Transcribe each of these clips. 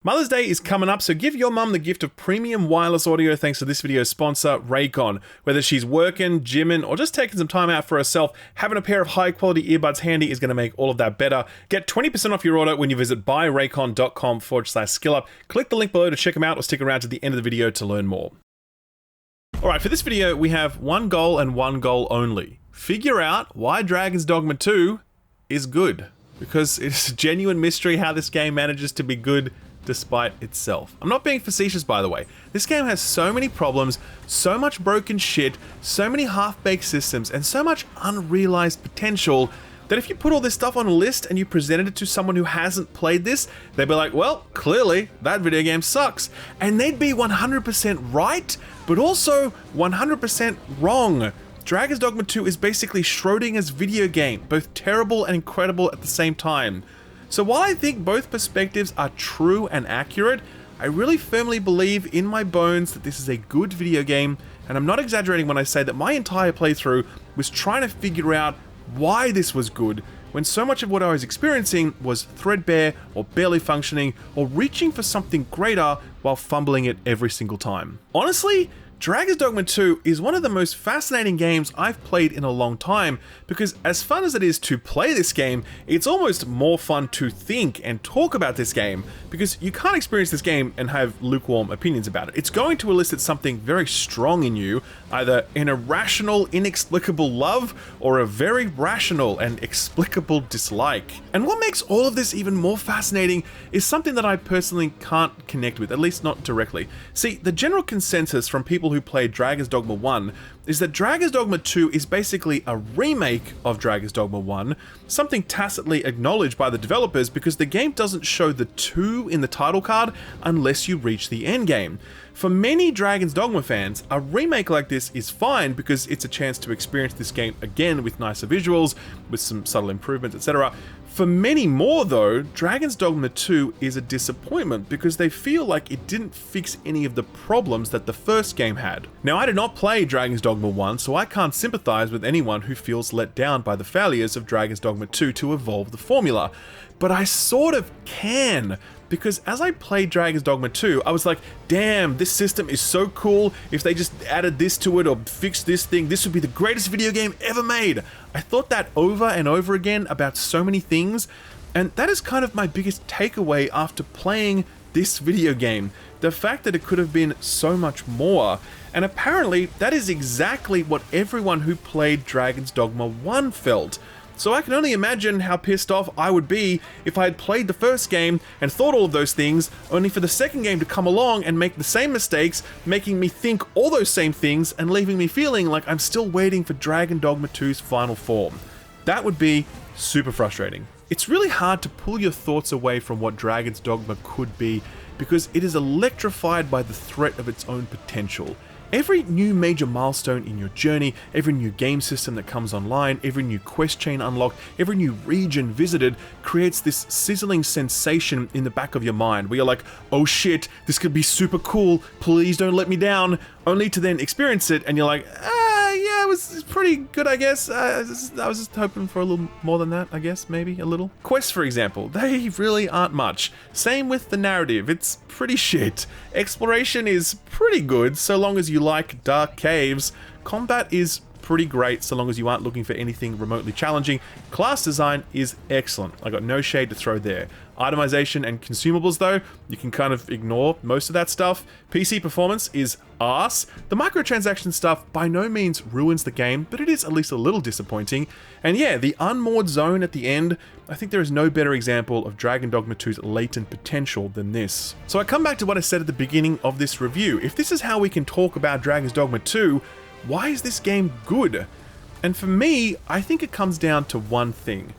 Mother's Day is coming up, so give your mum the gift of premium wireless audio thanks to this video's sponsor, Raycon. Whether she's working, gymming, or just taking some time out for herself, having a pair of high-quality earbuds handy is going to make all of that better. Get 20% off your order when you visit buyraycon.com/skillup. Click the link below to check them out or stick around to the end of the video to learn more. Alright, for this video, we have one goal and one goal only. Figure out why Dragon's Dogma 2 is good. Because it's a genuine mystery how this game manages to be good despite itself. I'm not being facetious, by the way. This game has so many problems, so much broken shit, so many half-baked systems, and so much unrealized potential that if you put all this stuff on a list and you presented it to someone who hasn't played this, they'd be like, well, clearly, that video game sucks. And they'd be 100% right, but also 100% wrong. Dragon's Dogma 2 is basically Schrodinger's video game, both terrible and incredible at the same time. So while I think both perspectives are true and accurate, I really firmly believe in my bones that this is a good video game, and I'm not exaggerating when I say that my entire playthrough was trying to figure out why this was good, when so much of what I was experiencing was threadbare, or barely functioning, or reaching for something greater while fumbling it every single time. Honestly, Dragon's Dogma 2 is one of the most fascinating games I've played in a long time, because as fun as it is to play this game, it's almost more fun to think and talk about this game, because you can't experience this game and have lukewarm opinions about it. It's going to elicit something very strong in you, either an irrational, inexplicable love, or a very rational and explicable dislike. And what makes all of this even more fascinating is something that I personally can't connect with, at least not directly. See, the general consensus from people who played Dragon's Dogma 1 is that Dragon's Dogma 2 is basically a remake of Dragon's Dogma 1, something tacitly acknowledged by the developers because the game doesn't show the 2 in the title card unless you reach the endgame. For many Dragon's Dogma fans, a remake like this is fine because it's a chance to experience this game again with nicer visuals, with some subtle improvements, etc. For many more though, Dragon's Dogma 2 is a disappointment because they feel like it didn't fix any of the problems that the first game had. Now, I did not play Dragon's Dogma 1, so I can't sympathize with anyone who feels let down by the failures of Dragon's Dogma 2 to evolve the formula. But I sort of can, because as I played Dragon's Dogma 2, I was like, damn, this system is so cool. If they just added this to it or fixed this thing, this would be the greatest video game ever made. I thought that over and over again about so many things, and that is kind of my biggest takeaway after playing this video game. The fact that it could have been so much more. And apparently, that is exactly what everyone who played Dragon's Dogma 1 felt. So I can only imagine how pissed off I would be if I had played the first game and thought all of those things, only for the second game to come along and make the same mistakes, making me think all those same things and leaving me feeling like I'm still waiting for Dragon Dogma 2's final form. That would be super frustrating. It's really hard to pull your thoughts away from what Dragon's Dogma could be, because it is electrified by the threat of its own potential. Every new major milestone in your journey, every new game system that comes online, every new quest chain unlocked, every new region visited creates this sizzling sensation in the back of your mind where you're like, oh shit, this could be super cool, please don't let me down, only to then experience it and you're like, yeah, it was pretty good, I guess. I was just hoping for a little more than that, I guess, maybe a little. Quests, for example, they really aren't much. Same with the narrative, it's pretty shit. Exploration is pretty good, so long as you like dark caves. Combat is pretty great, so long as you aren't looking for anything remotely challenging. Class design is excellent. I got no shade to throw there. Itemization and consumables though, you can kind of ignore most of that stuff. PC performance is arse. The microtransaction stuff by no means ruins the game, but it is at least a little disappointing. And yeah, the unmoored zone at the end, I think there is no better example of Dragon Dogma 2's latent potential than this. So I come back to what I said at the beginning of this review. If this is how we can talk about Dragon's Dogma 2, why is this game good? And for me, I think it comes down to one thing.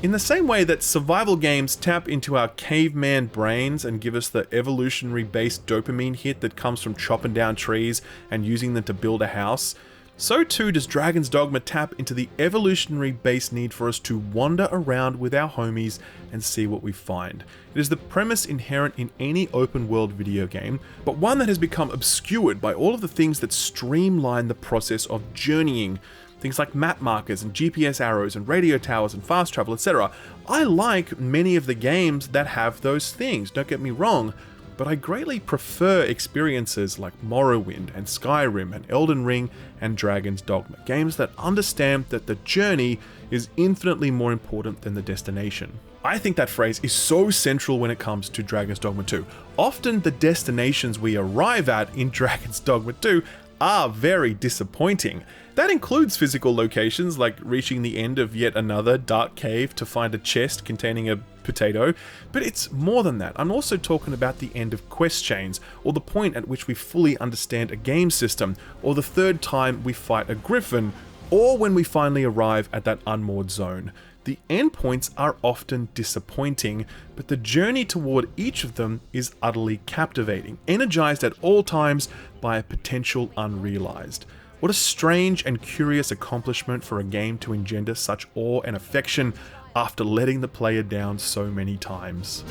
In the same way that survival games tap into our caveman brains and give us the evolutionary-based dopamine hit that comes from chopping down trees and using them to build a house, so too does Dragon's Dogma tap into the evolutionary-based need for us to wander around with our homies and see what we find. It is the premise inherent in any open-world video game, but one that has become obscured by all of the things that streamline the process of journeying. things like map markers and GPS arrows and radio towers and fast travel, etc. I like many of the games that have those things, don't get me wrong, but I greatly prefer experiences like Morrowind and Skyrim and Elden Ring and Dragon's Dogma, games that understand that the journey is infinitely more important than the destination. I think that phrase is so central when it comes to Dragon's Dogma 2. Often the destinations we arrive at in Dragon's Dogma 2 are very disappointing. That includes physical locations like reaching the end of yet another dark cave to find a chest containing a potato, but it's more than that. I'm also talking about the end of quest chains, or the point at which we fully understand a game system, or the third time we fight a griffin, or when we finally arrive at that unmoored zone. The endpoints are often disappointing, but the journey toward each of them is utterly captivating, energized at all times by a potential unrealized. What a strange and curious accomplishment for a game to engender such awe and affection after letting the player down so many times.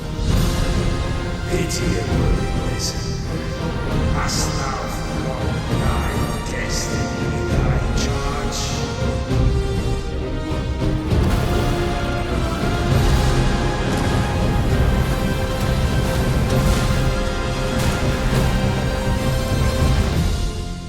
Pity worthiness. Hast thou forgotten thy destiny, thy charge?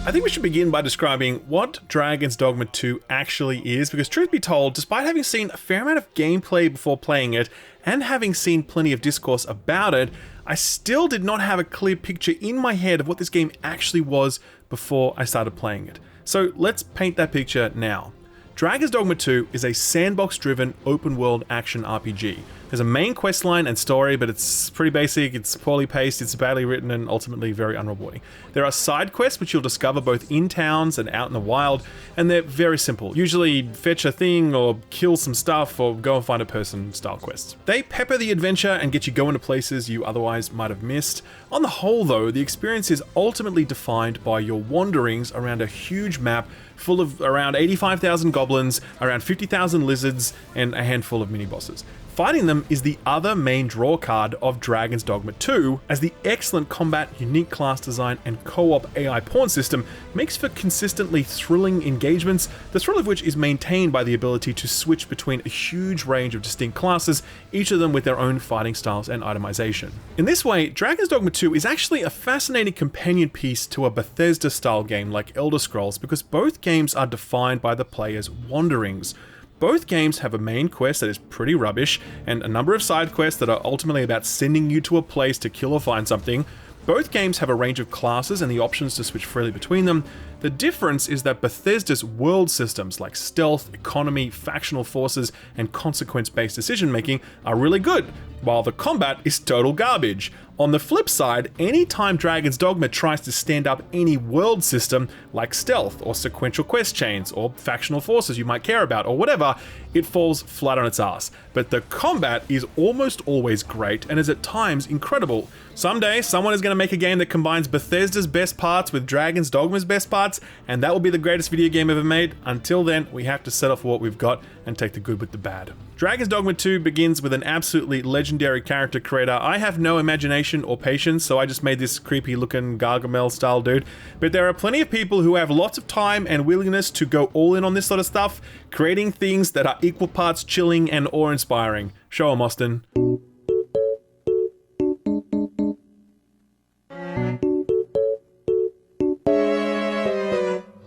I think we should begin by describing what Dragon's Dogma 2 actually is, because truth be told, despite having seen a fair amount of gameplay before playing it, and having seen plenty of discourse about it, I still did not have a clear picture in my head of what this game actually was before I started playing it. So let's paint that picture now. Dragon's Dogma 2 is a sandbox-driven, open-world action RPG. There's a main questline and story, but it's pretty basic, it's poorly paced, it's badly written, and ultimately very unrewarding. There are side quests which you'll discover both in towns and out in the wild, and they're very simple. Usually fetch a thing, or kill some stuff, or go and find a person style quests. They pepper the adventure and get you going to places you otherwise might have missed. On the whole though, the experience is ultimately defined by your wanderings around a huge map full of around 85,000 goblins, around 50,000 lizards, and a handful of mini-bosses. Fighting them is the other main draw card of Dragon's Dogma 2, as the excellent combat, unique class design, and co-op AI pawn system makes for consistently thrilling engagements, the thrill of which is maintained by the ability to switch between a huge range of distinct classes, each of them with their own fighting styles and itemization. In this way, Dragon's Dogma 2 is actually a fascinating companion piece to a Bethesda-style game like Elder Scrolls, because both games are defined by the player's wanderings. Both games have a main quest that is pretty rubbish, and a number of side quests that are ultimately about sending you to a place to kill or find something. Both games have a range of classes and the options to switch freely between them. The difference is that Bethesda's world systems like stealth, economy, factional forces, and consequence-based decision-making are really good, while the combat is total garbage. On the flip side, anytime Dragon's Dogma tries to stand up any world system like stealth or sequential quest chains or factional forces you might care about or whatever, it falls flat on its ass. But the combat is almost always great and is at times incredible. Someday, someone is going to make a game that combines Bethesda's best parts with Dragon's Dogma's best parts, and that will be the greatest video game ever made. Until then, we have to settle for what we've got and take the good with the bad. Dragon's Dogma 2 begins with an absolutely legendary character creator. I have no imagination or patience, so I just made this creepy looking Gargamel style dude. But there are plenty of people who have lots of time and willingness to go all in on this sort of stuff, creating things that are equal parts chilling and awe-inspiring. Show 'em, Austin.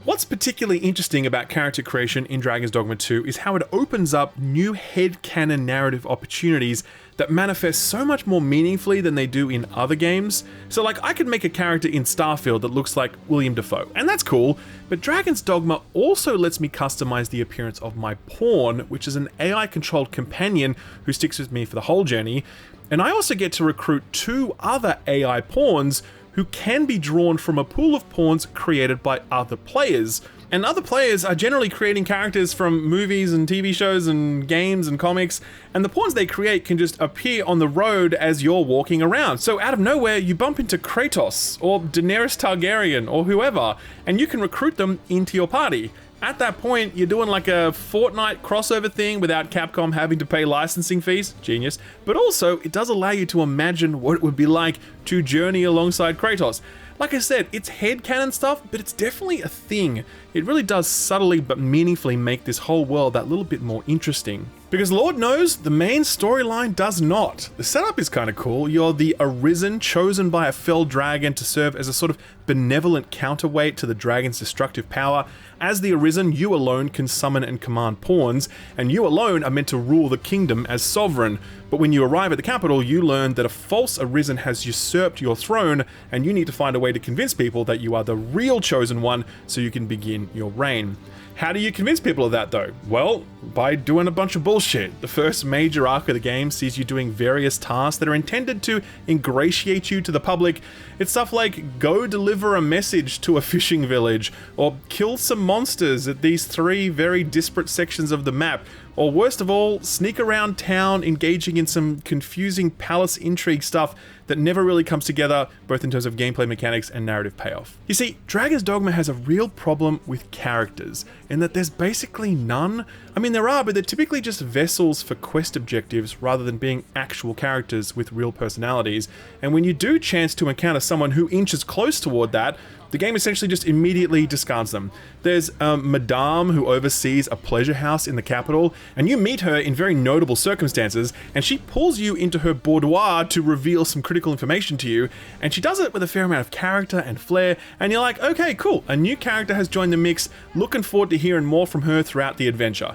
What's particularly interesting about character creation in Dragon's Dogma 2 is how it opens up new headcanon narrative opportunities that manifest so much more meaningfully than they do in other games. So like, I could make a character in Starfield that looks like William Dafoe, and that's cool, but Dragon's Dogma also lets me customize the appearance of my pawn, which is an AI-controlled companion who sticks with me for the whole journey, and I also get to recruit 2 other AI pawns who can be drawn from a pool of pawns created by other players. And other players are generally creating characters from movies and TV shows and games and comics, and the pawns they create can just appear on the road as you're walking around. So out of nowhere, you bump into Kratos, or Daenerys Targaryen, or whoever, and you can recruit them into your party. At that point, you're doing like a Fortnite crossover thing without Capcom having to pay licensing fees. Genius. But also, it does allow you to imagine what it would be like to journey alongside Kratos. Like I said, it's headcanon stuff, but it's definitely a thing. It really does subtly but meaningfully make this whole world that little bit more interesting. Because Lord knows, the main storyline does not. The setup is kind of cool. You're the Arisen, chosen by a fell dragon to serve as a sort of benevolent counterweight to the dragon's destructive power. As the Arisen, you alone can summon and command pawns, and you alone are meant to rule the kingdom as sovereign. But when you arrive at the capital, you learn that a false Arisen has usurped your throne, and you need to find a way to convince people that you are the real chosen one so you can begin your reign. How do you convince people of that though? Well, by doing a bunch of bullshit. The first major arc of the game sees you doing various tasks that are intended to ingratiate you to the public. It's stuff like go deliver a message to a fishing village, or kill some monsters at these 3 very disparate sections of the map, or worst of all, sneak around town engaging in some confusing palace intrigue stuff that never really comes together, both in terms of gameplay mechanics and narrative payoff. You see, Dragon's Dogma has a real problem with characters, in that there's basically none. I mean, there are, but they're typically just vessels for quest objectives rather than being actual characters with real personalities. And when you do chance to encounter someone who inches close toward that, the game essentially just immediately discards them. There's Madame who oversees a pleasure house in the capital, and you meet her in very notable circumstances, and she pulls you into her boudoir to reveal some critical information to you, and she does it with a fair amount of character and flair, and you're like, okay, cool, a new character has joined the mix, looking forward to hearing more from her throughout the adventure.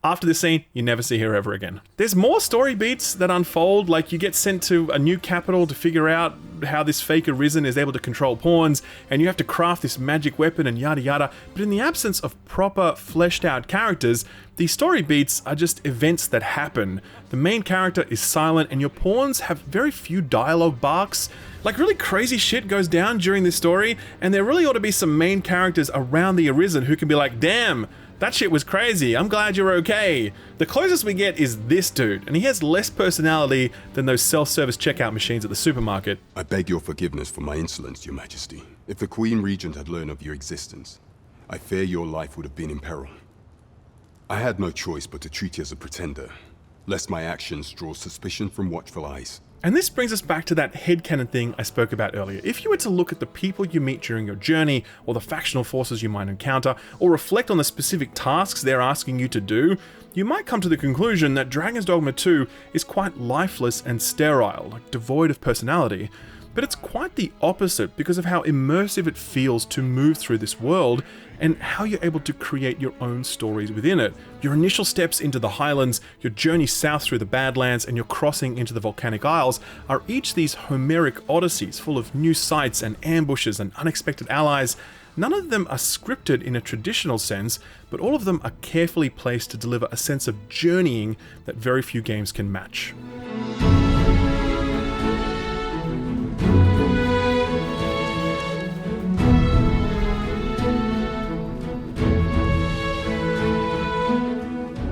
After this scene, you never see her ever again. There's more story beats that unfold, like you get sent to a new capital to figure out how this fake Arisen is able to control pawns, and you have to craft this magic weapon and yada yada, but in the absence of proper fleshed out characters, these story beats are just events that happen. The main character is silent, and your pawns have very few dialogue barks. Like, really crazy shit goes down during this story, and there really ought to be some main characters around the Arisen who can be like, damn, that shit was crazy, I'm glad you're okay. The closest we get is this dude, and he has less personality than those self-service checkout machines at the supermarket. I beg your forgiveness for my insolence, your majesty. If the Queen Regent had learned of your existence, I fear your life would have been in peril. I had no choice but to treat you as a pretender, lest my actions draw suspicion from watchful eyes. And this brings us back to that headcanon thing I spoke about earlier. If you were to look at the people you meet during your journey, or the factional forces you might encounter, or reflect on the specific tasks they're asking you to do, you might come to the conclusion that Dragon's Dogma 2 is quite lifeless and sterile, like devoid of personality. But it's quite the opposite because of how immersive it feels to move through this world and how you're able to create your own stories within it. Your initial steps into the Highlands, your journey south through the Badlands, and your crossing into the Volcanic Isles are each these Homeric odysseys full of new sights and ambushes and unexpected allies. None of them are scripted in a traditional sense, but all of them are carefully placed to deliver a sense of journeying that very few games can match.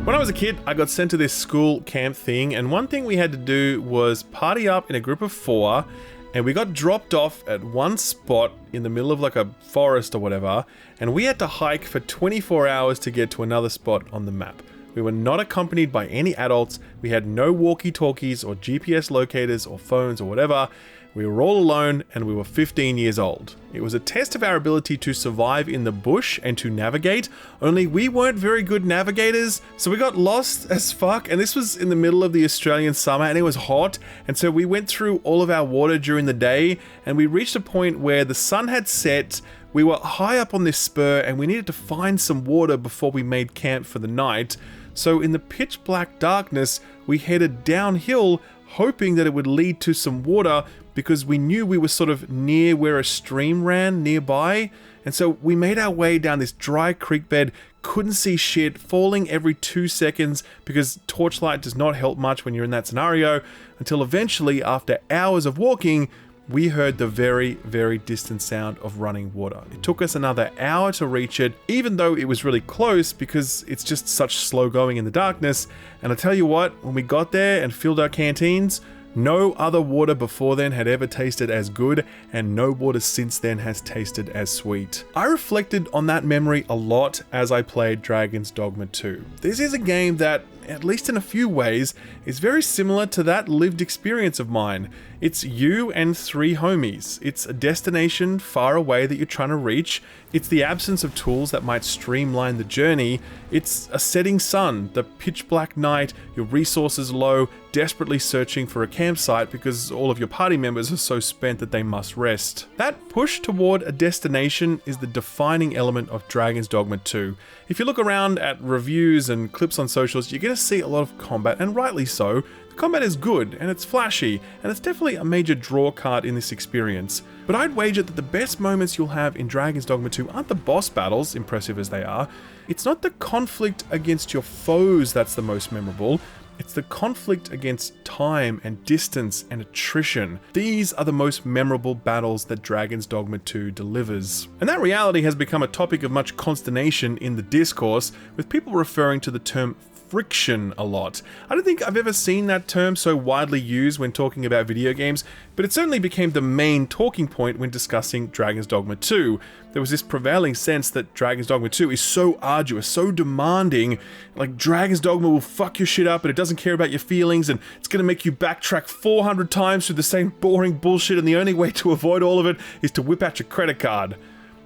When I was a kid, I got sent to this school camp thing, and one thing we had to do was party up in a group of 4, and we got dropped off at one spot in the middle of like a forest or whatever, and we had to hike for 24 hours to get to another spot on the map. We were not accompanied by any adults, we had no walkie-talkies or GPS locators or phones or whatever. We were all alone, and we were 15 years old. It was a test of our ability to survive in the bush and to navigate, only we weren't very good navigators, so we got lost as fuck, and this was in the middle of the Australian summer, and it was hot, and so we went through all of our water during the day, and we reached a point where the sun had set, we were high up on this spur, and we needed to find some water before we made camp for the night. So in the pitch black darkness, we headed downhill, hoping that it would lead to some water, because we knew we were sort of near where a stream ran nearby. And so we made our way down this dry creek bed, couldn't see shit, falling every 2 seconds because torchlight does not help much when you're in that scenario, until eventually, after hours of walking, we heard the very, very distant sound of running water. It took us another hour to reach it, even though it was really close because it's just such slow going in the darkness. And I tell you what, when we got there and filled our canteens, no other water before then had ever tasted as good, and no water since then has tasted as sweet. I reflected on that memory a lot as I played Dragon's Dogma 2. This is a game that at least in a few ways, is very similar to that lived experience of mine. It's you and 3 homies. It's a destination far away that you're trying to reach. It's the absence of tools that might streamline the journey. It's a setting sun, the pitch black night, your resources low, desperately searching for a campsite because all of your party members are so spent that they must rest. That push toward a destination is the defining element of Dragon's Dogma 2. If you look around at reviews and clips on socials, you're going to see a lot of combat, and rightly so. The combat is good, and it's flashy, and it's definitely a major draw card in this experience. But I'd wager that the best moments you'll have in Dragon's Dogma 2 aren't the boss battles, impressive as they are. It's not the conflict against your foes that's the most memorable. It's the conflict against time and distance and attrition. These are the most memorable battles that Dragon's Dogma 2 delivers. And that reality has become a topic of much consternation in the discourse, with people referring to the term friction a lot. I don't think I've ever seen that term so widely used when talking about video games, but it certainly became the main talking point when discussing Dragon's Dogma 2. There was this prevailing sense that Dragon's Dogma 2 is so arduous, so demanding, like Dragon's Dogma will fuck your shit up and it doesn't care about your feelings and it's gonna make you backtrack 400 times through the same boring bullshit, and the only way to avoid all of it is to whip out your credit card.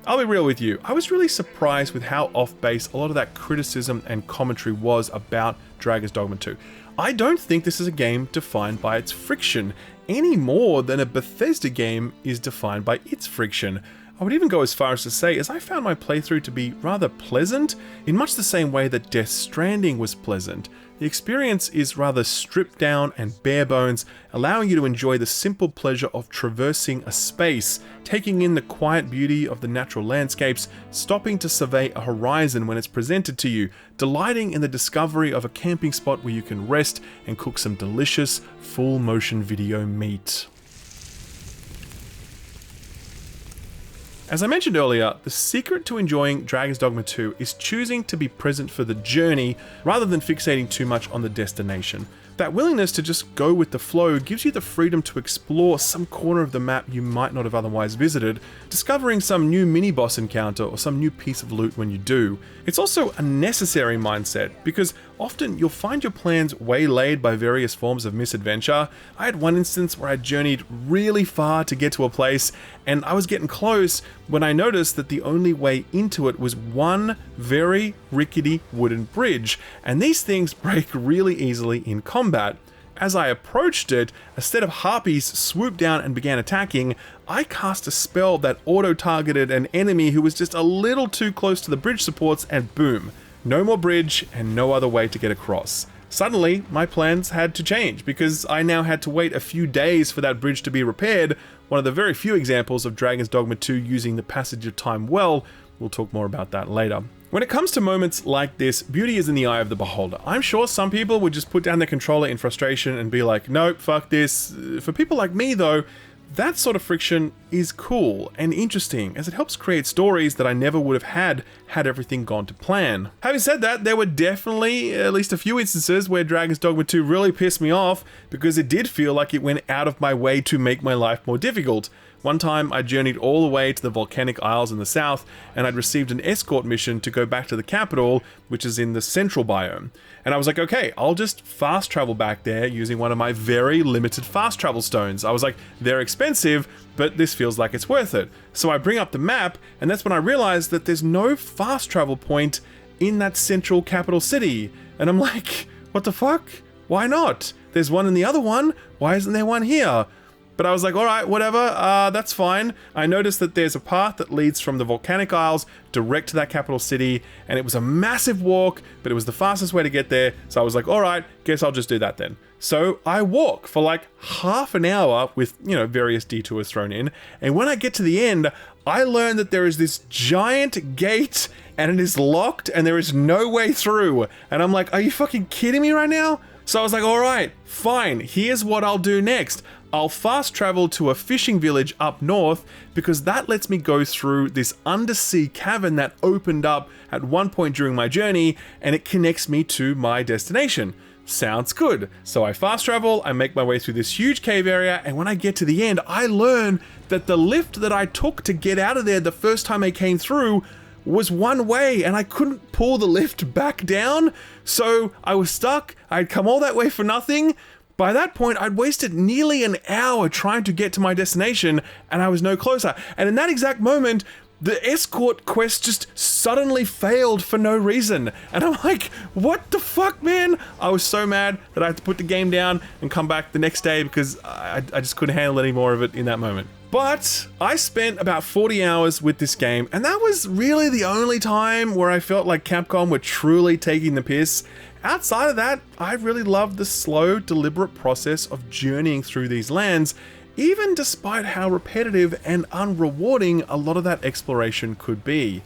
I'll be real with you, I was really surprised with how off-base a lot of that criticism and commentary was about Dragon's Dogma 2. I don't think this is a game defined by its friction, any more than a Bethesda game is defined by its friction. I would even go as far as to say, as I found my playthrough to be rather pleasant, in much the same way that Death Stranding was pleasant. The experience is rather stripped down and bare bones, allowing you to enjoy the simple pleasure of traversing a space, taking in the quiet beauty of the natural landscapes, stopping to survey a horizon when it's presented to you, delighting in the discovery of a camping spot where you can rest and cook some delicious full-motion video meat. As I mentioned earlier, the secret to enjoying Dragon's Dogma 2 is choosing to be present for the journey rather than fixating too much on the destination. That willingness to just go with the flow gives you the freedom to explore some corner of the map you might not have otherwise visited, discovering some new mini-boss encounter or some new piece of loot when you do. It's also a necessary mindset, because often you'll find your plans waylaid by various forms of misadventure. I had one instance where I journeyed really far to get to a place, and I was getting close when I noticed that the only way into it was one very rickety wooden bridge, and these things break really easily in combat. As I approached it, instead of harpies swooped down and began attacking, I cast a spell that auto-targeted an enemy who was just a little too close to the bridge supports, and boom, no more bridge and no other way to get across. Suddenly, my plans had to change, because I now had to wait a few days for that bridge to be repaired, one of the very few examples of Dragon's Dogma 2 using the passage of time well. We'll talk more about that later. When it comes to moments like this, beauty is in the eye of the beholder. I'm sure some people would just put down their controller in frustration and be like, nope, fuck this. For people like me though, that sort of friction is cool and interesting, as it helps create stories that I never would have had everything gone to plan. Having said that, there were definitely at least a few instances where Dragon's Dogma 2 really pissed me off, because it did feel like it went out of my way to make my life more difficult. One time I journeyed all the way to the volcanic isles in the south, and I'd received an escort mission to go back to the capital, which is in the central biome. And I was like, okay, I'll just fast travel back there using one of my very limited fast travel stones. I was like, they're expensive, but this feels like it's worth it. So I bring up the map, and that's when I realized that there's no fast travel point in that central capital city. And I'm like, what the fuck? Why not? There's one in the other one. Why isn't there one here? But I was like, alright, whatever, that's fine. I noticed that there's a path that leads from the Volcanic Isles direct to that capital city, and it was a massive walk, but it was the fastest way to get there, so I was like, alright, guess I'll just do that then. So I walk for like half an hour with, various detours thrown in, and when I get to the end, I learn that there is this giant gate, and it is locked, and there is no way through. And I'm like, are you fucking kidding me right now? So I was like, alright, fine, here's what I'll do next. I'll fast travel to a fishing village up north, because that lets me go through this undersea cavern that opened up at one point during my journey, and it connects me to my destination. Sounds good. So I fast travel, I make my way through this huge cave area, and when I get to the end, I learn that the lift that I took to get out of there the first time I came through was one way and I couldn't pull the lift back down. So I was stuck. I'd come all that way for nothing. By that point, I'd wasted nearly an hour trying to get to my destination and I was no closer. And in that exact moment, the escort quest just suddenly failed for no reason. And I'm like, what the fuck, man? I was so mad that I had to put the game down and come back the next day because I just couldn't handle any more of it in that moment. But I spent about 40 hours with this game, and that was really the only time where I felt like Capcom were truly taking the piss. Outside of that, I really loved the slow, deliberate process of journeying through these lands, even despite how repetitive and unrewarding a lot of that exploration could be.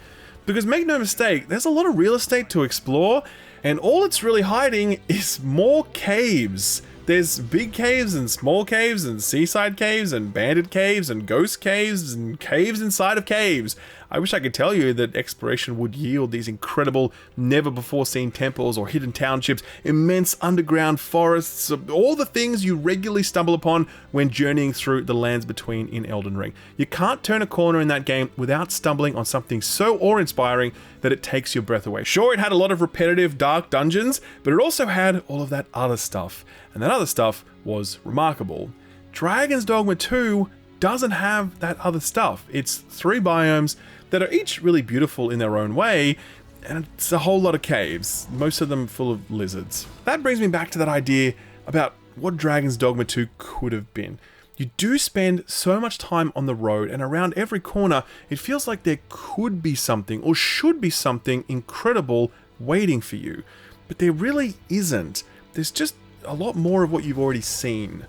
Because make no mistake, there's a lot of real estate to explore, and all it's really hiding is more caves. There's big caves and small caves and seaside caves and bandit caves and ghost caves and caves inside of caves. I wish I could tell you that exploration would yield these incredible, never-before-seen temples or hidden townships, immense underground forests, all the things you regularly stumble upon when journeying through the lands between in Elden Ring. You can't turn a corner in that game without stumbling on something so awe-inspiring that it takes your breath away. Sure, it had a lot of repetitive, dark dungeons, but it also had all of that other stuff. And that other stuff was remarkable. Dragon's Dogma 2 doesn't have that other stuff. It's 3 biomes that are each really beautiful in their own way, and it's a whole lot of caves, most of them full of lizards. That brings me back to that idea about what Dragon's Dogma 2 could have been. You do spend so much time on the road, and around every corner, it feels like there could be something, or should be something incredible waiting for you. But there really isn't. There's just a lot more of what you've already seen.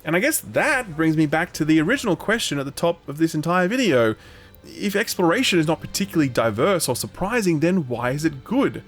And I guess that brings me back to the original question at the top of this entire video. If exploration is not particularly diverse or surprising, then why is it good?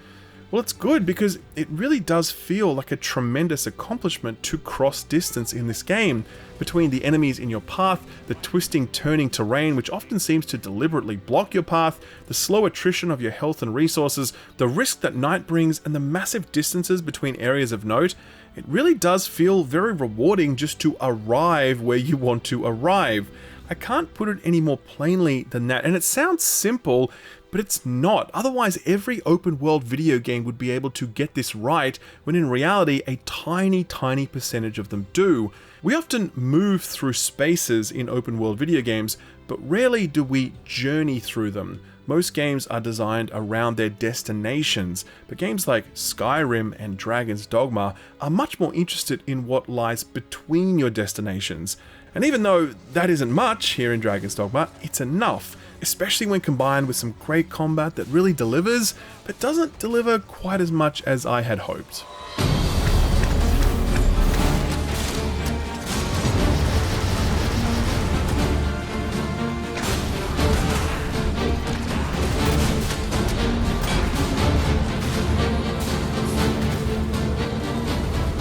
Well, it's good because it really does feel like a tremendous accomplishment to cross distance in this game, between the enemies in your path, the twisting, turning terrain which often seems to deliberately block your path, the slow attrition of your health and resources, the risk that night brings, and the massive distances between areas of note. It really does feel very rewarding just to arrive where you want to arrive. I can't put it any more plainly than that, and it sounds simple, but it's not. Otherwise, every open world video game would be able to get this right, when in reality, a tiny percentage of them do. We often move through spaces in open world video games, but rarely do we journey through them. Most games are designed around their destinations, but games like Skyrim and Dragon's Dogma are much more interested in what lies between your destinations. And even though that isn't much here in Dragon's Dogma, it's enough, especially when combined with some great combat that really delivers, but doesn't deliver quite as much as I had hoped.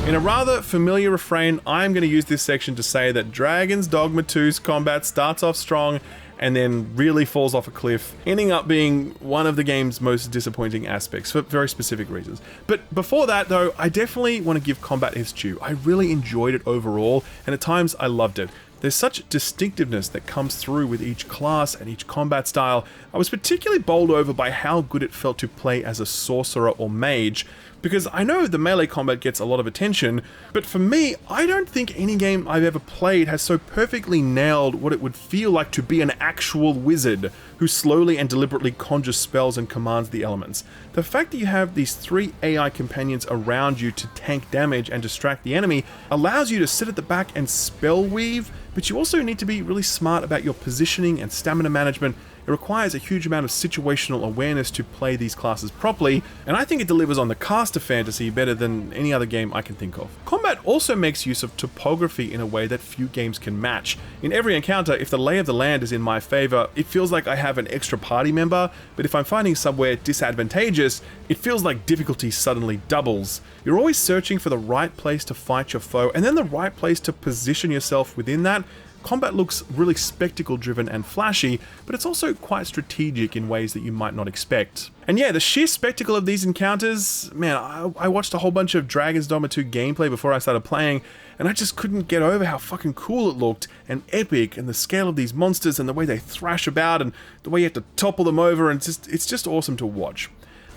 In a rather familiar refrain, I'm going to use this section to say that Dragon's Dogma 2's combat starts off strong and then really falls off a cliff, ending up being one of the game's most disappointing aspects for very specific reasons. But before that though, I definitely want to give combat its due. I really enjoyed it overall, and at times I loved it. There's such distinctiveness that comes through with each class and each combat style. I was particularly bowled over by how good it felt to play as a sorcerer or mage, because I know the melee combat gets a lot of attention, but for me, I don't think any game I've ever played has so perfectly nailed what it would feel like to be an actual wizard who slowly and deliberately conjures spells and commands the elements. The fact that you have these 3 AI companions around you to tank damage and distract the enemy allows you to sit at the back and spell weave, but you also need to be really smart about your positioning and stamina management. It requires a huge amount of situational awareness to play these classes properly, and I think it delivers on the cast of Fantasy better than any other game I can think of. Combat also makes use of topography in a way that few games can match. In every encounter, if the lay of the land is in my favor, it feels like I have an extra party member, but if I'm finding somewhere disadvantageous, it feels like difficulty suddenly doubles. You're always searching for the right place to fight your foe, and then the right place to position yourself within that, combat looks really spectacle driven and flashy, but it's also quite strategic in ways that you might not expect. And yeah, the sheer spectacle of these encounters, man, I watched a whole bunch of Dragon's Dogma 2 gameplay before I started playing, and I just couldn't get over how fucking cool it looked, and epic, and the scale of these monsters, and the way they thrash about, and the way you have to topple them over, and it's just awesome to watch.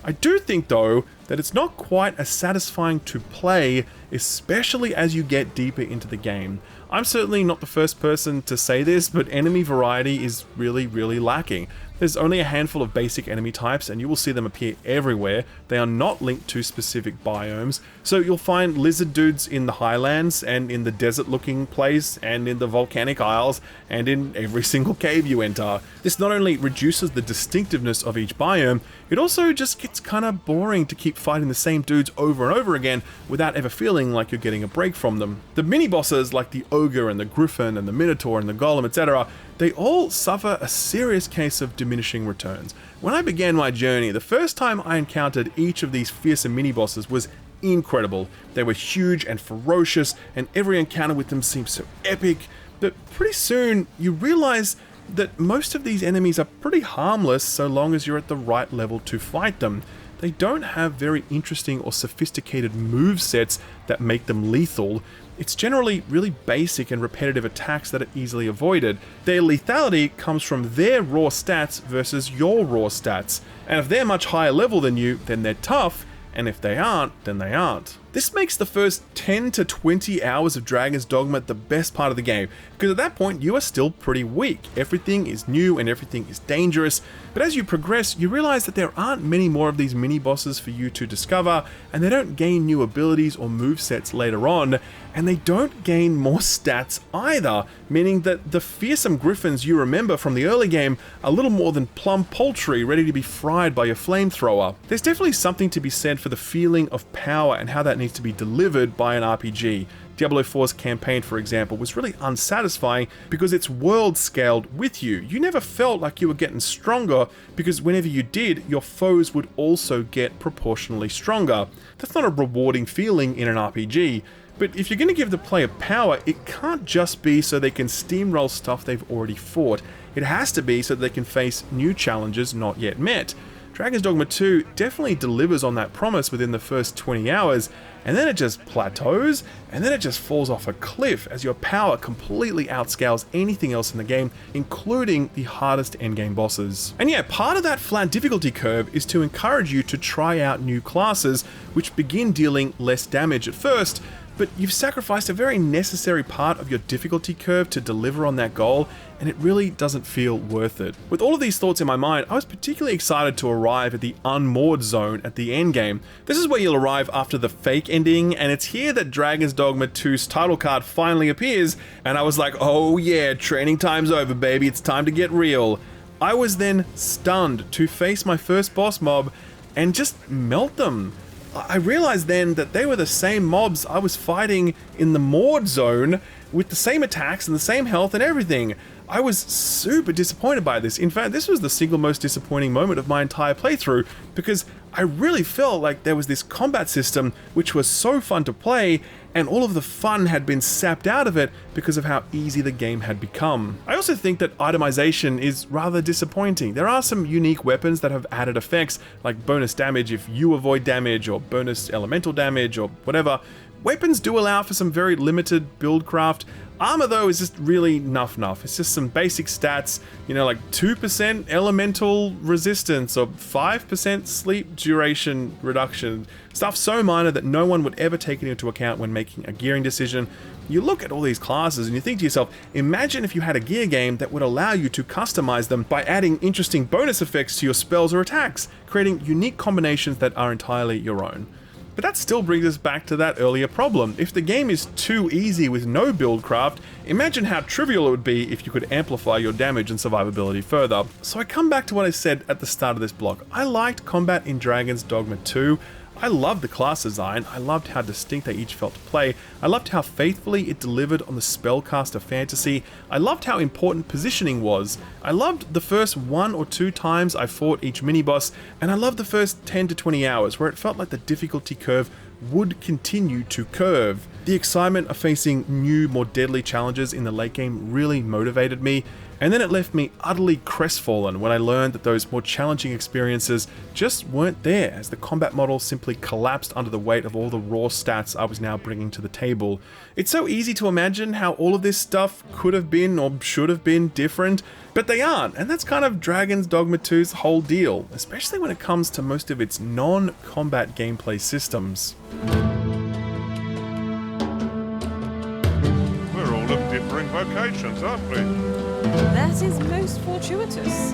I do think, though, that it's not quite as satisfying to play, especially as you get deeper into the game. I'm certainly not the first person to say this, but enemy variety is really, really lacking. There's only a handful of basic enemy types, and you will see them appear everywhere. They are not linked to specific biomes, so you'll find lizard dudes in the highlands, and in the desert-looking place, and in the volcanic isles, and in every single cave you enter. This not only reduces the distinctiveness of each biome, it also just gets kinda boring to keep fighting the same dudes over and over again without ever feeling like you're getting a break from them. The mini-bosses like the Ogre and the Griffin and the Minotaur and the Golem, etc., they all suffer a serious case of diminishing returns. When I began my journey, the first time I encountered each of these fearsome mini-bosses was incredible. They were huge and ferocious, and every encounter with them seemed so epic, but pretty soon you realize that most of these enemies are pretty harmless so long as you're at the right level to fight them. They don't have very interesting or sophisticated move sets that make them lethal. It's generally really basic and repetitive attacks that are easily avoided. Their lethality comes from their raw stats versus your raw stats. And if they're much higher level than you, then they're tough, and if they aren't, then they aren't. This makes the first 10 to 20 hours of Dragon's Dogma the best part of the game, because at that point you are still pretty weak. Everything is new and everything is dangerous, but as you progress you realize that there aren't many more of these mini-bosses for you to discover, and they don't gain new abilities or movesets later on, and they don't gain more stats either, meaning that the fearsome griffins you remember from the early game are little more than plumb poultry ready to be fried by your flamethrower. There's definitely something to be said for the feeling of power and how that needs to be delivered by an RPG. Diablo 4's campaign, for example, was really unsatisfying because it's world scaled with you. You never felt like you were getting stronger because whenever you did, your foes would also get proportionally stronger. That's not a rewarding feeling in an RPG. But if you're going to give the player power, it can't just be so they can steamroll stuff they've already fought. It has to be so they can face new challenges not yet met. Dragon's Dogma 2 definitely delivers on that promise within the first 20 hours, and then it just plateaus, and then it just falls off a cliff as your power completely outscales anything else in the game, including the hardest endgame bosses. And yeah, part of that flat difficulty curve is to encourage you to try out new classes, which begin dealing less damage at first, but you've sacrificed a very necessary part of your difficulty curve to deliver on that goal, and it really doesn't feel worth it. With all of these thoughts in my mind, I was particularly excited to arrive at the Unmoored zone at the endgame. This is where you'll arrive after the fake ending, and it's here that Dragon's Dogma 2's title card finally appears, and I was like, oh yeah, training time's over, baby, it's time to get real. I was then stunned to face my first boss mob and just melt them. I realized then that they were the same mobs I was fighting in the Moored zone with the same attacks and the same health and everything. I was super disappointed by this. In fact, this was the single most disappointing moment of my entire playthrough because I really felt like there was this combat system which was so fun to play, and all of the fun had been sapped out of it because of how easy the game had become. I also think that itemization is rather disappointing. There are some unique weapons that have added effects, like bonus damage if you avoid damage, or bonus elemental damage, or whatever. Weapons do allow for some very limited build craft. Armor though is just really nuff. It's just some basic stats, you know, like 2% elemental resistance or 5% sleep duration reduction. Stuff so minor that no one would ever take it into account when making a gearing decision. You look at all these classes and you think to yourself, imagine if you had a gear game that would allow you to customize them by adding interesting bonus effects to your spells or attacks, creating unique combinations that are entirely your own. But that still brings us back to that earlier problem. If the game is too easy with no build craft, imagine how trivial it would be if you could amplify your damage and survivability further. So I come back to what I said at the start of this block. I liked combat in Dragon's Dogma 2. I loved the class design, I loved how distinct they each felt to play, I loved how faithfully it delivered on the spellcaster fantasy, I loved how important positioning was, I loved the first 1 or 2 times I fought each mini-boss, and I loved the first 10 to 20 hours where it felt like the difficulty curve would continue to curve. The excitement of facing new, more deadly challenges in the late game really motivated me, and then it left me utterly crestfallen when I learned that those more challenging experiences just weren't there, as the combat model simply collapsed under the weight of all the raw stats I was now bringing to the table. It's so easy to imagine how all of this stuff could have been or should have been different, but they aren't, and that's kind of Dragon's Dogma 2's whole deal, especially when it comes to most of its non-combat gameplay systems. We're all of differing vocations, aren't we? That is most fortuitous.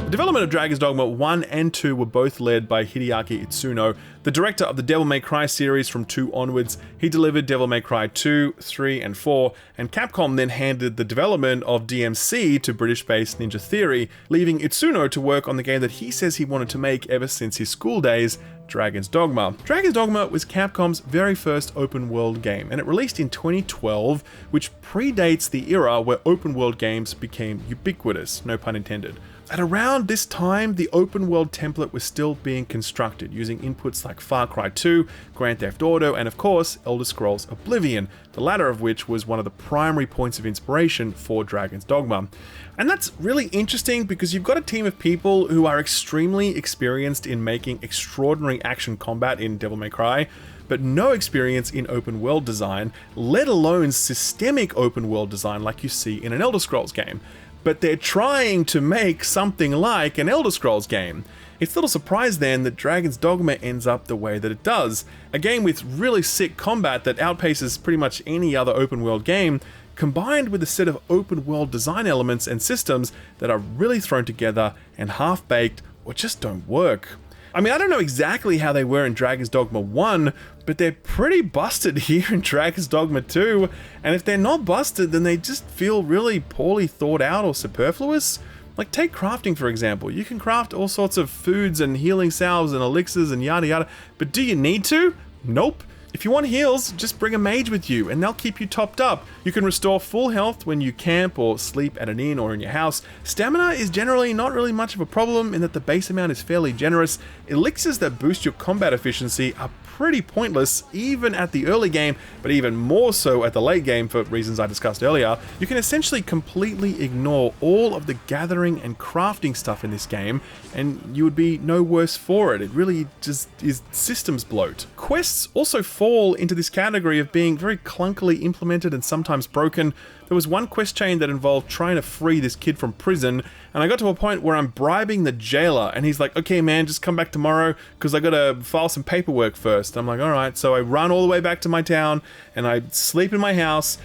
The development of Dragon's Dogma 1 and 2 were both led by Hideaki Itsuno, the director of the Devil May Cry series from 2 onwards. He delivered Devil May Cry 2, 3, and 4, and Capcom then handed the development of DMC to British-based Ninja Theory, leaving Itsuno to work on the game that he says he wanted to make ever since his school days, Dragon's Dogma. Dragon's Dogma was Capcom's very first open world game, and it released in 2012, which predates the era where open world games became ubiquitous, no pun intended. At around this time, the open world template was still being constructed, using inputs like Far Cry 2, Grand Theft Auto, and of course, Elder Scrolls Oblivion, the latter of which was one of the primary points of inspiration for Dragon's Dogma. And that's really interesting because you've got a team of people who are extremely experienced in making extraordinary action combat in Devil May Cry, but no experience in open world design, let alone systemic open world design like you see in an Elder Scrolls game. But they're trying to make something like an Elder Scrolls game. It's little surprise then that Dragon's Dogma ends up the way that it does. A game with really sick combat that outpaces pretty much any other open world game, combined with a set of open world design elements and systems that are really thrown together and half-baked or just don't work. I mean, I don't know exactly how they were in Dragon's Dogma 1, but they're pretty busted here in Dragon's Dogma 2, and if they're not busted, then they just feel really poorly thought out or superfluous. Like, take crafting for example. You can craft all sorts of foods and healing salves and elixirs and yada yada, but do you need to? Nope. If you want heals, just bring a mage with you and they'll keep you topped up. You can restore full health when you camp or sleep at an inn or in your house. Stamina is generally not really much of a problem in that the base amount is fairly generous. Elixirs that boost your combat efficiency are pretty pointless even at the early game, but even more so at the late game for reasons I discussed earlier. You can essentially completely ignore all of the gathering and crafting stuff in this game, and you would be no worse for it. It really just is systems bloat. Quests also fall into this category of being very clunkily implemented and sometimes broken. There was one quest chain that involved trying to free this kid from prison, and I got to a point where I'm bribing the jailer, and he's like, okay man, just come back tomorrow, because I gotta file some paperwork first. I'm like, alright, so I run all the way back to my town, and I sleep in my house,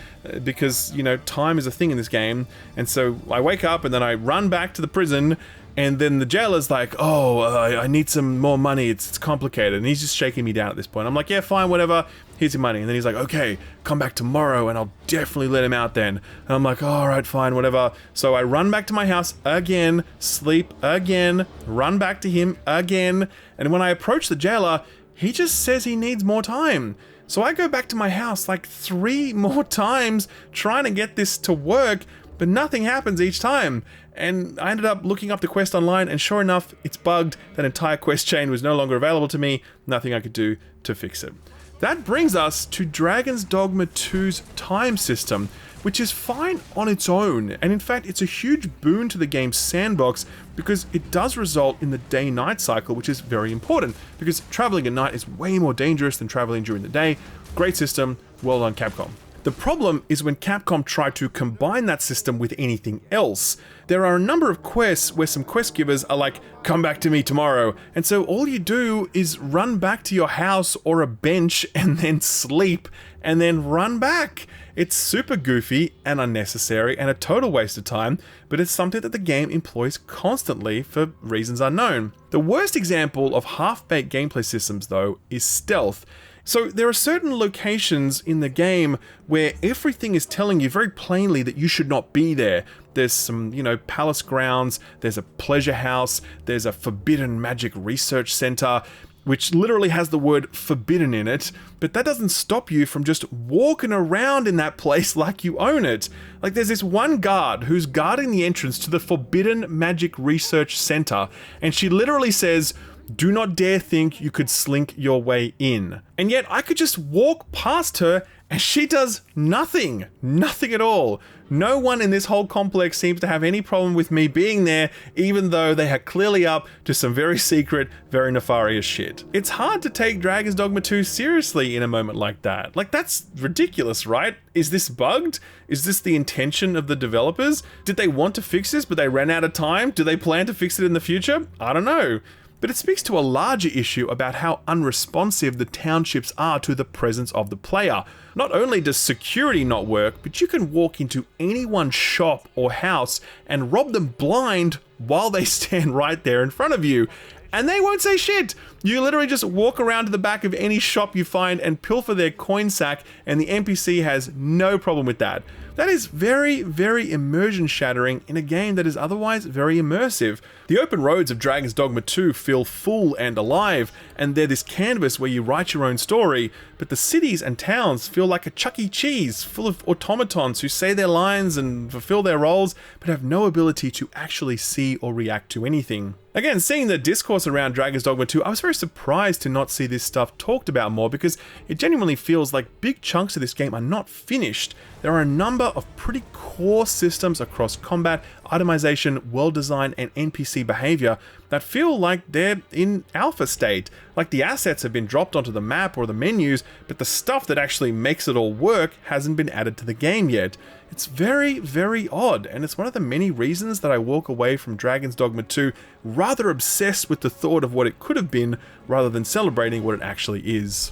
because, you know, time is a thing in this game, and so I wake up, and then I run back to the prison, and then the jailer's like, oh, I need some more money, it's complicated, and he's just shaking me down at this point. I'm like, yeah, fine, whatever, here's your money. And then he's like, okay, come back tomorrow and I'll definitely let him out then. And I'm like, all right, fine, whatever. So I run back to my house again, sleep again, run back to him again, and when I approach the jailer, he just says he needs more time. So I go back to my house like 3 more times trying to get this to work, but nothing happens each time. And I ended up looking up the quest online, and sure enough, it's bugged. That entire quest chain was no longer available to me. Nothing I could do to fix it. That brings us to Dragon's Dogma 2's time system, which is fine on its own, and in fact it's a huge boon to the game's sandbox because it does result in the day-night cycle, which is very important, because traveling at night is way more dangerous than traveling during the day. Great system, well done Capcom. The problem is when Capcom tried to combine that system with anything else. There are a number of quests where some quest givers are like, come back to me tomorrow, and so all you do is run back to your house or a bench and then sleep, and then run back. It's super goofy and unnecessary and a total waste of time, but it's something that the game employs constantly for reasons unknown. The worst example of half-baked gameplay systems, though, is stealth. So there are certain locations in the game where everything is telling you very plainly that you should not be there. There's some, palace grounds, there's a pleasure house, there's a forbidden magic research center, which literally has the word forbidden in it, but that doesn't stop you from just walking around in that place like you own it. Like, there's this one guard who's guarding the entrance to the Forbidden Magic Research Center, and she literally says, "Do not dare think you could slink your way in." And yet I could just walk past her and she does nothing. Nothing at all. No one in this whole complex seems to have any problem with me being there, even though they are clearly up to some very secret, very nefarious shit. It's hard to take Dragon's Dogma 2 seriously in a moment like that. Like, that's ridiculous, right? Is this bugged? Is this the intention of the developers? Did they want to fix this, but they ran out of time? Do they plan to fix it in the future? I don't know. But it speaks to a larger issue about how unresponsive the townships are to the presence of the player. Not only does security not work, but you can walk into anyone's shop or house and rob them blind while they stand right there in front of you. And they won't say shit. You literally just walk around to the back of any shop you find and pilfer their coin sack, and the NPC has no problem with that. That is very, very immersion shattering in a game that is otherwise very immersive. The open roads of Dragon's Dogma 2 feel full and alive, and they're this canvas where you write your own story, but the cities and towns feel like a Chuck E. Cheese full of automatons who say their lines and fulfill their roles, but have no ability to actually see or react to anything. Again, seeing the discourse around Dragon's Dogma 2, I was very surprised to not see this stuff talked about more, because it genuinely feels like big chunks of this game are not finished. There are a number of pretty core systems across combat, itemization, world design, and NPC behavior that feel like they're in alpha state. Like, the assets have been dropped onto the map or the menus, but the stuff that actually makes it all work hasn't been added to the game yet. It's very, very odd, and it's one of the many reasons that I walk away from Dragon's Dogma 2 rather obsessed with the thought of what it could have been, rather than celebrating what it actually is.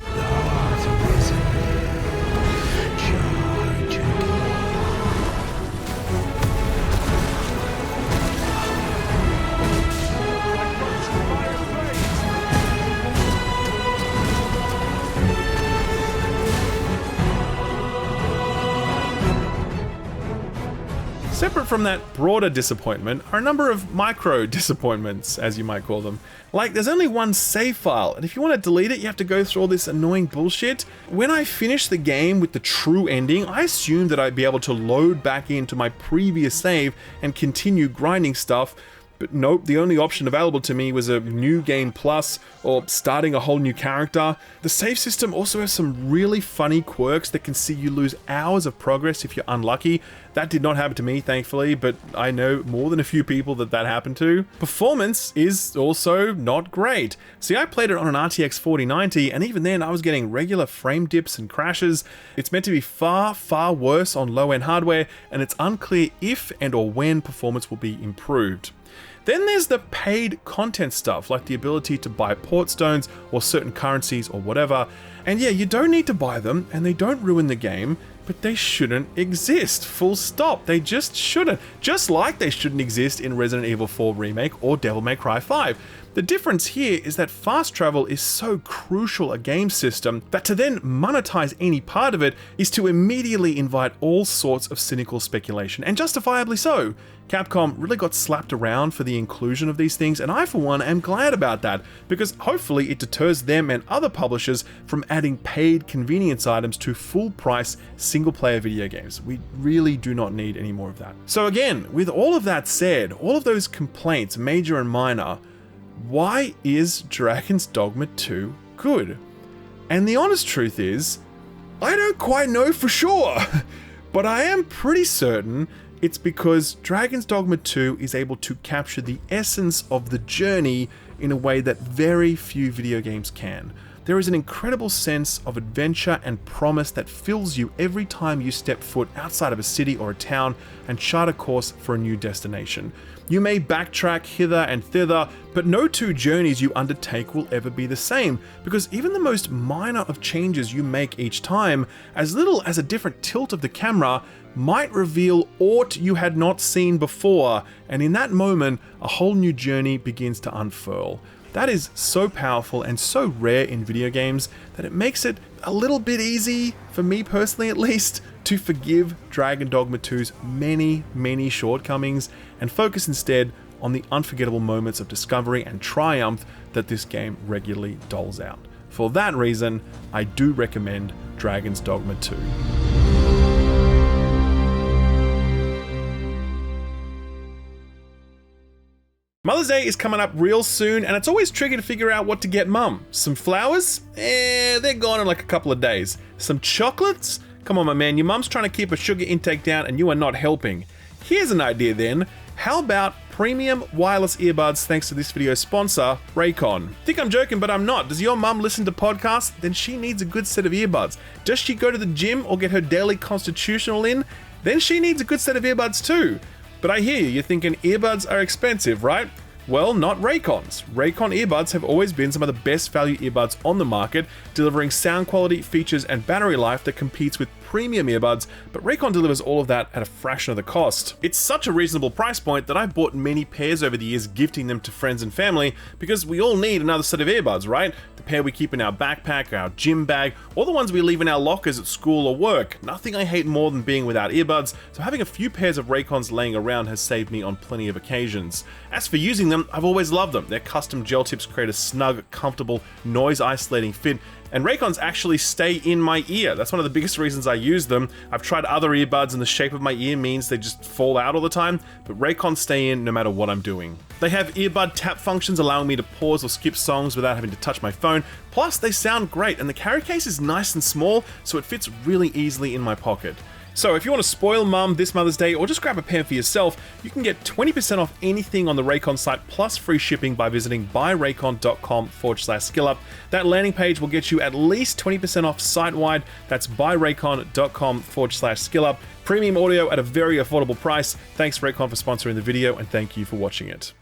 Separate from that broader disappointment are a number of micro disappointments, as you might call them. Like, there's only one save file, and if you want to delete it, you have to go through all this annoying bullshit. When I finished the game with the true ending, I assumed that I'd be able to load back into my previous save and continue grinding stuff. But nope, the only option available to me was a new game plus or starting a whole new character. The save system also has some really funny quirks that can see you lose hours of progress if you're unlucky. That did not happen to me, thankfully, but I know more than a few people that happened to. Performance is also not great. See, I played it on an RTX 4090, and even then I was getting regular frame dips and crashes. It's meant to be far, far worse on low-end hardware, and it's unclear if and or when performance will be improved. Then there's the paid content stuff, like the ability to buy port stones or certain currencies or whatever. And yeah, you don't need to buy them, and they don't ruin the game, but they shouldn't exist, full stop. They just shouldn't. Just like they shouldn't exist in Resident Evil 4 Remake or Devil May Cry 5. The difference here is that fast travel is so crucial a game system that to then monetize any part of it is to immediately invite all sorts of cynical speculation, and justifiably so. Capcom really got slapped around for the inclusion of these things, and I for one am glad about that, because hopefully it deters them and other publishers from adding paid convenience items to full price single player video games. We really do not need any more of that. So again, with all of that said, all of those complaints, major and minor, why is Dragon's Dogma 2 good? And the honest truth is, I don't quite know for sure, but I am pretty certain it's because Dragon's Dogma 2 is able to capture the essence of the journey in a way that very few video games can. There is an incredible sense of adventure and promise that fills you every time you step foot outside of a city or a town and chart a course for a new destination. You may backtrack hither and thither, but no two journeys you undertake will ever be the same, because even the most minor of changes you make each time, as little as a different tilt of the camera, might reveal aught you had not seen before, and in that moment, a whole new journey begins to unfurl. That is so powerful and so rare in video games that it makes it a little bit easy, for me personally at least, to forgive Dragon Dogma 2's many, many shortcomings and focus instead on the unforgettable moments of discovery and triumph that this game regularly doles out. For that reason, I do recommend Dragon's Dogma 2. Mother's Day is coming up real soon, and it's always tricky to figure out what to get mum. Some flowers? They're gone in like a couple of days. Some chocolates? Come on, my man, your mum's trying to keep her sugar intake down and you are not helping. Here's an idea then. How about premium wireless earbuds thanks to this video's sponsor, Raycon? Think I'm joking, but I'm not. Does your mum listen to podcasts? Then she needs a good set of earbuds. Does she go to the gym or get her daily constitutional in? Then she needs a good set of earbuds too. But I hear you, you're thinking earbuds are expensive, right? Well, not Raycon's. Raycon earbuds have always been some of the best value earbuds on the market, delivering sound quality, features, and battery life that competes with premium earbuds, but Raycon delivers all of that at a fraction of the cost. It's such a reasonable price point that I've bought many pairs over the years, gifting them to friends and family, because we all need another set of earbuds, right? The pair we keep in our backpack, our gym bag, or the ones we leave in our lockers at school or work. Nothing I hate more than being without earbuds, so having a few pairs of Raycons laying around has saved me on plenty of occasions. As for using them, I've always loved them. Their custom gel tips create a snug, comfortable, noise-isolating fit, and Raycons actually stay in my ear. That's one of the biggest reasons I use them. I've tried other earbuds and the shape of my ear means they just fall out all the time, but Raycons stay in no matter what I'm doing. They have earbud tap functions allowing me to pause or skip songs without having to touch my phone. Plus, they sound great and the carry case is nice and small, so it fits really easily in my pocket. So if you want to spoil mum this Mother's Day or just grab a pair for yourself, you can get 20% off anything on the Raycon site plus free shipping by visiting buyraycon.com/skillup. That landing page will get you at least 20% off site-wide. That's buyraycon.com/skillup. Premium audio at a very affordable price. Thanks Raycon for sponsoring the video and thank you for watching it.